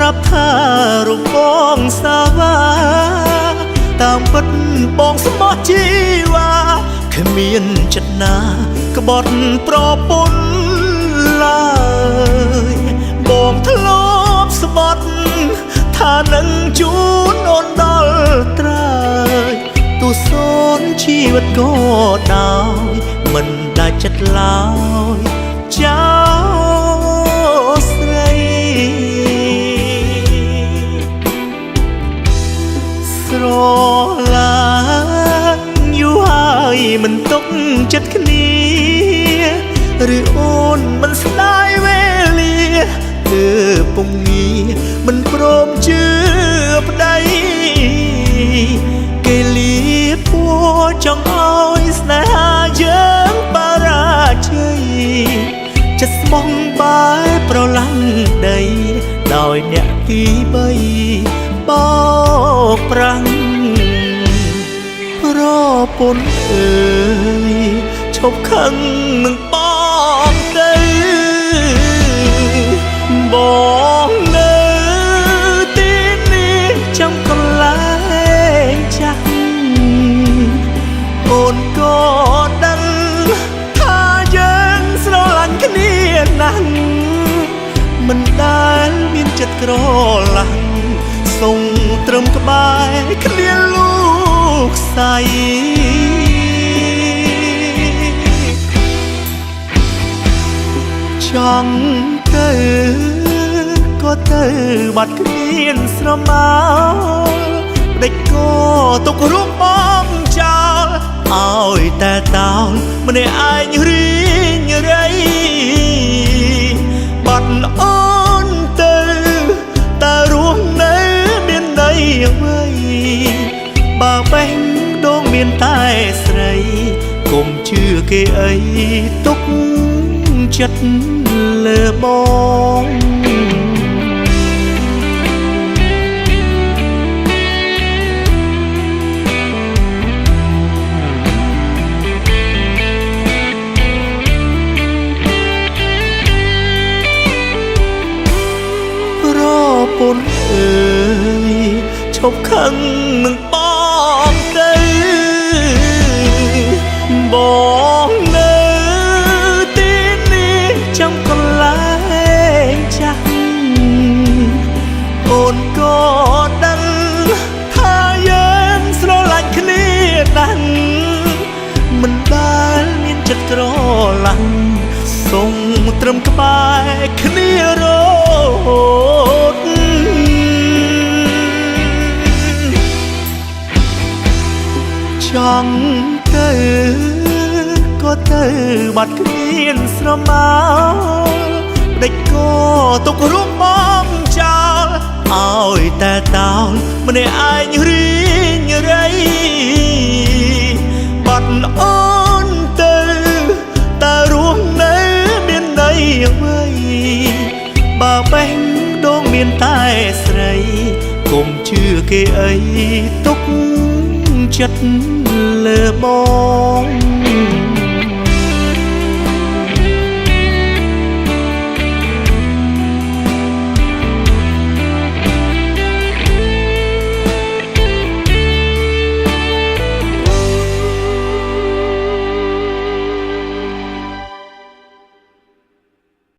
รับថារបងសាវាតាមពិតបងស្មោះជីវ៉ាគ្មានចិត្តណាក្បត់ប្រពន្ធឡើយបងធ្លាប់ស្បត់ថានឹងជួនអូនដល់ត្រើយទូសូនជីវិតក៏ដោយមិនដាច់ចិត្តឡើយចៅស្រីស្រឡាញ់យូរហើយមិនទុកចិត្តគ្នាឬអូនមិនស្ដាយវេលាគឺពុំងារមិនព្រមជឿប្តីគេលៀបពួរចង់ឲ្យស្នេហាយើងបារាជ័យចិត្តស្មងបែប្រឡាំងដីដោយអ្នកទី3បោកប្រាំងប្រពន្ធអើយឈប់ខឹងនឹងបងទៅបងនៅទីនេះចាំកន្លែងចាស់អូនក៏ដឹងថាយើងស្រឡាញ់គ្នាណាស់មិនដែលមានចិត្តក្រឡាំងសូមត្រឹមក្បែរគ្នាលោកស្រីចង់ទៅក៏ទៅបាត់គ្មានស្រមោលដេចក៏ទុករូបបងចោលឲ្យតែតោលម្នាក់ឯងរីងរៃបាត់អូនទៅតើរស់នៅមានន័យអ្វីបើបេះដូងមានតែស្រីកុំជឿគេអីទុកចិត្តលើបងប្រពន្ធអើយឈប់ខឹងនឹងបងទៅបងនៅទីនេះចាំកន្លែងចាស់អូនក៏ដឹងថាយើងស្រឡាញ់គ្នាណាស់មិនដែលមានចិត្តក្រឡាំងសូមត្រឹមក្បែរគ្នារហូតចង់ទៅក៏ទៅបាត់គ្មានស្រមោលដេចក៏ទុករូបបងចោលឲ្យតែតោលម្នាក់ឯងរីងរៃបាត់អូនទៅតើរស់នៅមានន័យអ្វីបើបេះដូងមានតែស្រីកុំជឿគេអីទុកចិត្តលើបង